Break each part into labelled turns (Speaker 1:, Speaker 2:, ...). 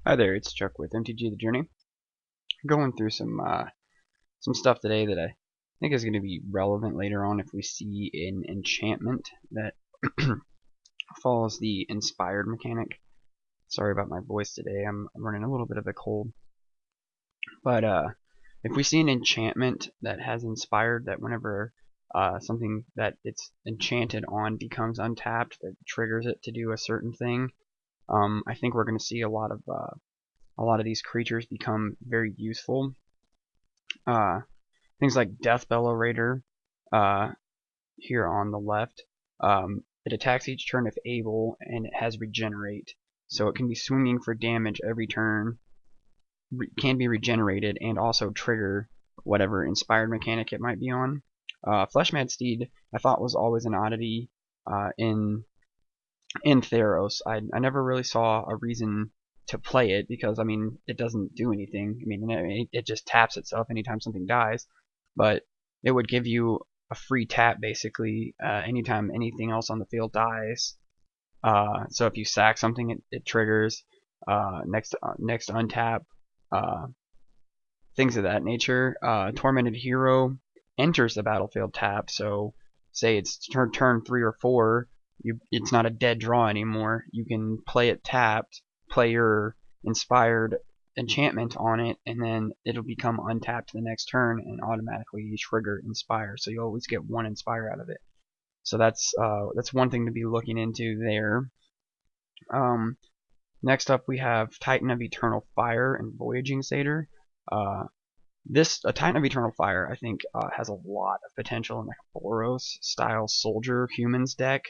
Speaker 1: Hi there, it's Chuck with MTG The Journey. Going through some stuff today that I think is going to be relevant later on if we see an enchantment that follows the inspired mechanic. Sorry about my voice today. I'm running a little bit of a cold. But if we see an enchantment that has inspired, that whenever something that it's enchanted on becomes untapped, that triggers it to do a certain thing, I think we're going to see a lot of these creatures become very useful. Things like Death Bellow Raider here on the left. It attacks each turn if able, and it has Regenerate. So it can be swinging for damage every turn, can be regenerated, and also trigger whatever inspired mechanic it might be on. Fleshmad Steed I thought was always an oddity in Theros. I never really saw a reason to play it because, I mean, it doesn't do anything. I mean, it just taps itself anytime something dies, but it would give you a free tap basically anytime anything else on the field dies. So if you sack something, it triggers next untap, things of that nature. Tormented Hero enters the battlefield tap, so say it's turn 3 or 4. It's not a dead draw anymore. You can play it tapped, play your inspired enchantment on it, and then it'll become untapped the next turn and automatically trigger inspire. So you always get one inspire out of it. So that's one thing to be looking into there. Next up we have Titan of Eternal Fire and Voyaging Satyr. A Titan of Eternal Fire I think has a lot of potential in like a Boros style soldier humans deck.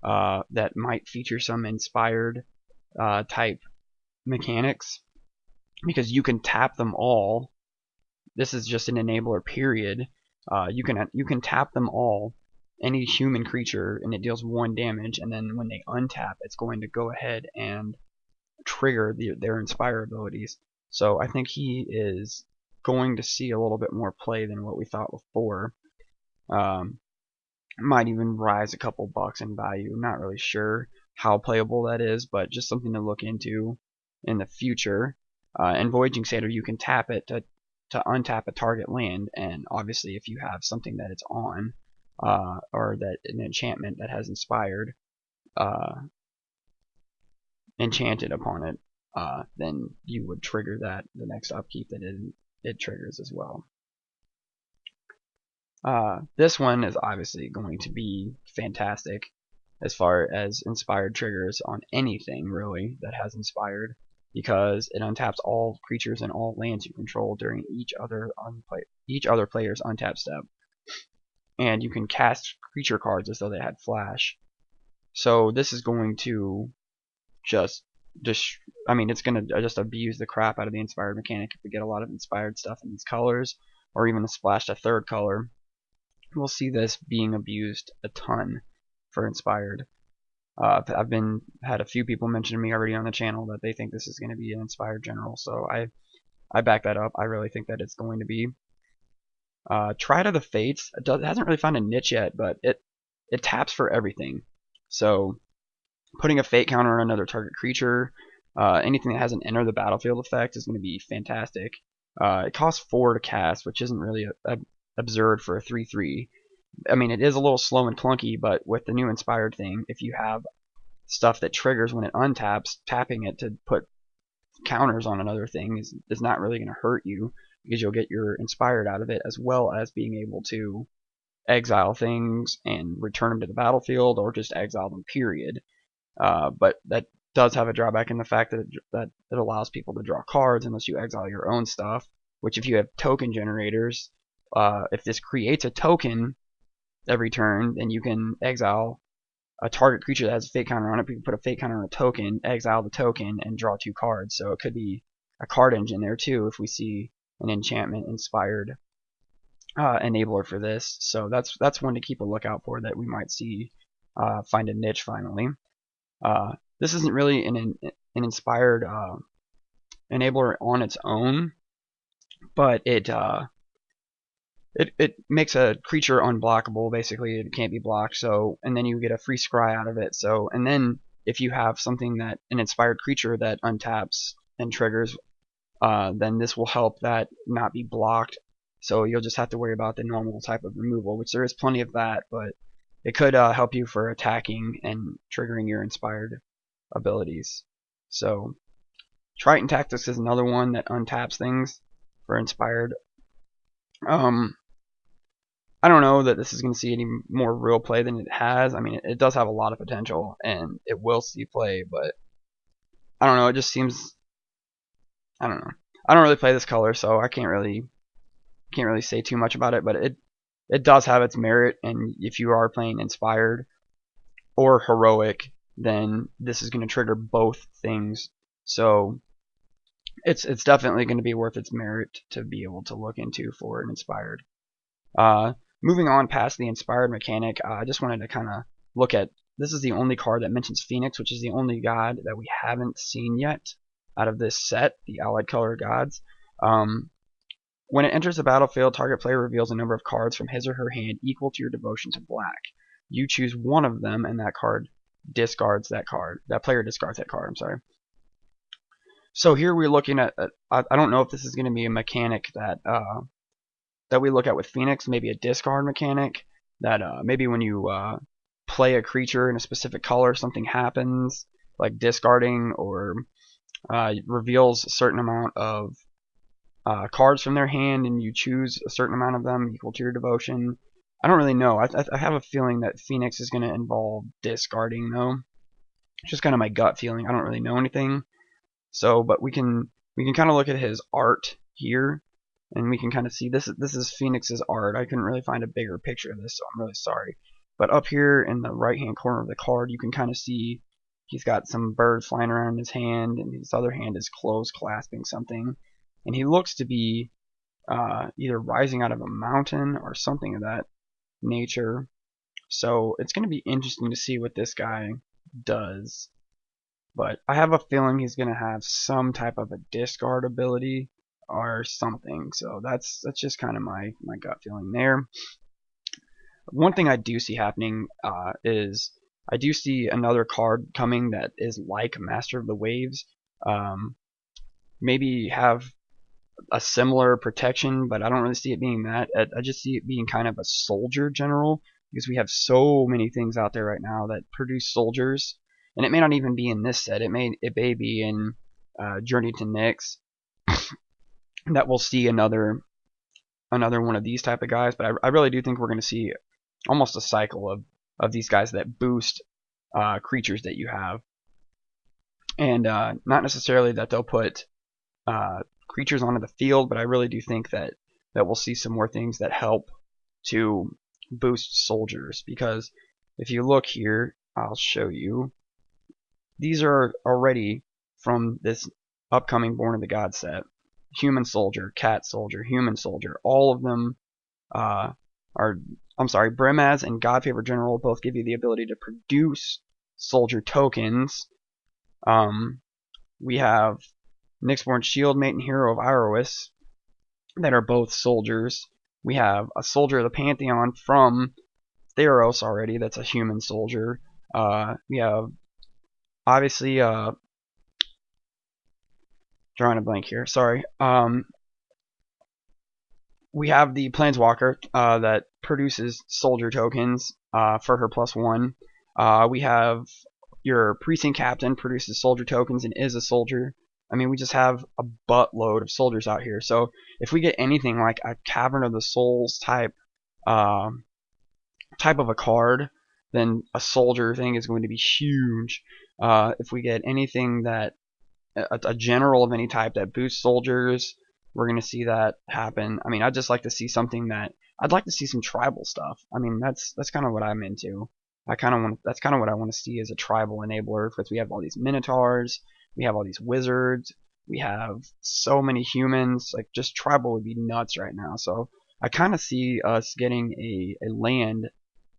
Speaker 1: That might feature some inspired type mechanics because you can tap them all. This is just an enabler period. You can tap them all, any human creature, and it deals 1 damage, and then when they untap, it's going to go ahead and trigger their inspire abilities. So I think he is going to see a little bit more play than what we thought before. Might even rise a couple bucks in value. I'm not really sure how playable that is, but just something to look into in the future. And Voyaging Satyr, you can tap it to untap a target land, and obviously if you have something that it's on, or that an enchantment that has inspired enchanted upon it, then you would trigger that the next upkeep that it triggers as well. This one is obviously going to be fantastic as far as inspired triggers on anything really that has inspired, because it untaps all creatures and all lands you control during each other player's untap step, and you can cast creature cards as though they had flash. So this is going to just I mean, it's going to just abuse the crap out of the inspired mechanic if we get a lot of inspired stuff in these colors, or even a splashed a third color. We'll see this being abused a ton for inspired. I've had a few people mention to me already on the channel that they think this is going to be an inspired general, so I back that up. I really think that it's going to be. Try to the Fates hasn't really found a niche yet, but it taps for everything. So putting a fate counter on another target creature, anything that has an enter the battlefield effect is going to be fantastic. It costs 4 to cast, which isn't really absurd for a 3/3. I mean, it is a little slow and clunky, but with the new inspired thing, if you have stuff that triggers when it untaps, tapping it to put counters on another thing is not really going to hurt you, because you'll get your inspired out of it, as well as being able to exile things and return them to the battlefield, or just exile them, period. But that does have a drawback in the fact that it allows people to draw cards unless you exile your own stuff, which if you have token generators, if this creates a token every turn, then you can exile a target creature that has a fate counter on it. You can put a fate counter on a token, exile the token, and draw 2 cards. So it could be a card engine there too if we see an enchantment inspired enabler for this. So that's one to keep a lookout for, that we might see find a niche finally. This isn't really an inspired enabler on its own, but it makes a creature unblockable. Basically, it can't be blocked. So, and then you get a free scry out of it. So, and then if you have something that an inspired creature that untaps and triggers, then this will help that not be blocked. So you'll just have to worry about the normal type of removal, which there is plenty of that, but it could help you for attacking and triggering your inspired abilities. So Contactus is another one that untaps things for inspired. I don't know that this is going to see any more real play than it has. I mean, it does have a lot of potential, and it will see play, but I don't know. It just seems, I don't know. I don't really play this color, so I can't really say too much about it. But it does have its merit, and if you are playing inspired or heroic, then this is going to trigger both things. So it's definitely going to be worth its merit to be able to look into for an inspired. Moving on past the inspired mechanic, I just wanted to kind of look at, this is the only card that mentions Phenax, which is the only god that we haven't seen yet out of this set, the allied color gods. When it enters the battlefield, target player reveals a number of cards from his or her hand equal to your devotion to black. You choose one of them, and that card discards that card. That player discards that card, I'm sorry. So here we're looking at, I don't know if this is going to be a mechanic that we look at with Phenax, maybe a discard mechanic, that maybe when you play a creature in a specific color, something happens, like discarding, or reveals a certain amount of cards from their hand, and you choose a certain amount of them equal to your devotion. I don't really know. I have a feeling that Phenax is going to involve discarding, though. It's just kind of my gut feeling. I don't really know anything. So, but we can kind of look at his art here, and we can kind of see this is Phenax's art. I couldn't really find a bigger picture of this, so I'm really sorry. But up here in the right hand corner of the card, you can kind of see he's got some birds flying around in his hand, and his other hand is closed clasping something, and he looks to be either rising out of a mountain or something of that nature. So it's going to be interesting to see what this guy does. But I have a feeling he's going to have some type of a discard ability or something. So that's just kind of my gut feeling there. One thing I do see happening is I do see another card coming that is like Master of the Waves. Maybe have a similar protection, but I don't really see it being that. I just see it being kind of a soldier general, because we have so many things out there right now that produce soldiers. And it may not even be in this set. It may be in Journey to Nyx that we'll see another one of these type of guys. But I really do think we're going to see almost a cycle of these guys that boost creatures that you have, and not necessarily that they'll put creatures onto the field, but I really do think that we'll see some more things that help to boost soldiers. Because if you look here, I'll show you. These are already from this upcoming Born of the God set. Human soldier, cat soldier, human soldier. All of them are, I'm sorry, Brimaz and Godfavor General both give you the ability to produce soldier tokens. We have Nyxborn Shieldmate and Hero of Irois that are both soldiers. We have a Soldier of the Pantheon from Theros already, that's a human soldier. We have, obviously, drawing a blank here, sorry. We have the Planeswalker that produces soldier tokens for her +1. We have your Precinct Captain produces soldier tokens and is a soldier. I mean, we just have a buttload of soldiers out here. So if we get anything like a Cavern of the Souls type of a card, then a soldier thing is going to be huge. If we get anything that a general of any type that boosts soldiers, we're going to see that happen. I mean, I'd just like to see something that I'd like to see some tribal stuff. I mean, that's kind of what I'm into. That's kind of what I want to see as a tribal enabler, because we have all these minotaurs, we have all these wizards, we have so many humans. Like, just tribal would be nuts right now. So I kind of see us getting a land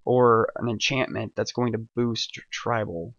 Speaker 1: or an enchantment that's going to boost tribal.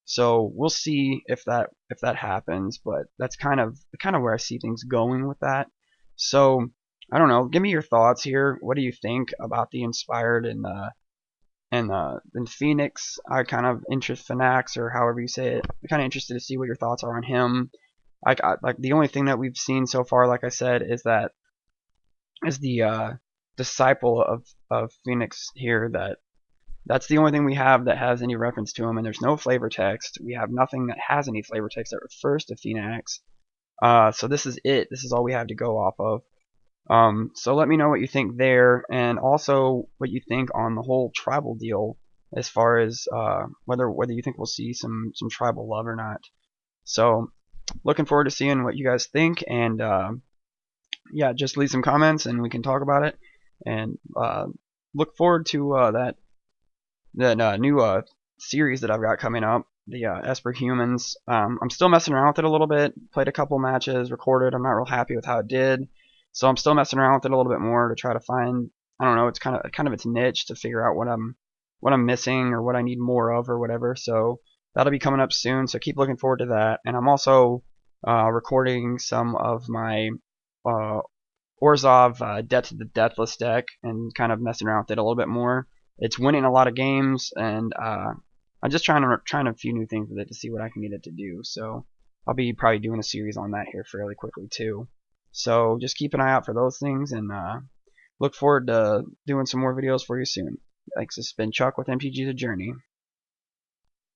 Speaker 1: So we'll see if that happens, but that's kind of where I see things going with that. So I don't know. Give me your thoughts here. What do you think about the Inspired and Phenax? I kind of interest Phenax, or however you say it. I'm kind of interested to see what your thoughts are on him. like the only thing that we've seen so far, like I said, is the disciple of Phenax here. That's the only thing we have that has any reference to him, and there's no flavor text. We have nothing that has any flavor text that refers to Phenax. So this is it. This is all we have to go off of. So let me know what you think there, and also what you think on the whole tribal deal, as far as whether you think we'll see some tribal love or not. So looking forward to seeing what you guys think, and yeah, just leave some comments and we can talk about it. And look forward to that new series that I've got coming up, the Esper Humans. I'm still messing around with it a little bit. Played a couple matches, recorded. I'm not real happy with how it did, so I'm still messing around with it a little bit more to try to find, I don't know, it's kind of its niche, to figure out what I'm missing or what I need more of or whatever. So that'll be coming up soon. So keep looking forward to that. And I'm also recording some of my uh, Orzhov Debt to the Deathless deck and kind of messing around with it a little bit more. It's winning a lot of games, and I'm just trying a few new things with it to see what I can get it to do. So I'll be probably doing a series on that here fairly quickly too. So just keep an eye out for those things, and look forward to doing some more videos for you soon. Thanks. This has been Chuck with MTG The Journey.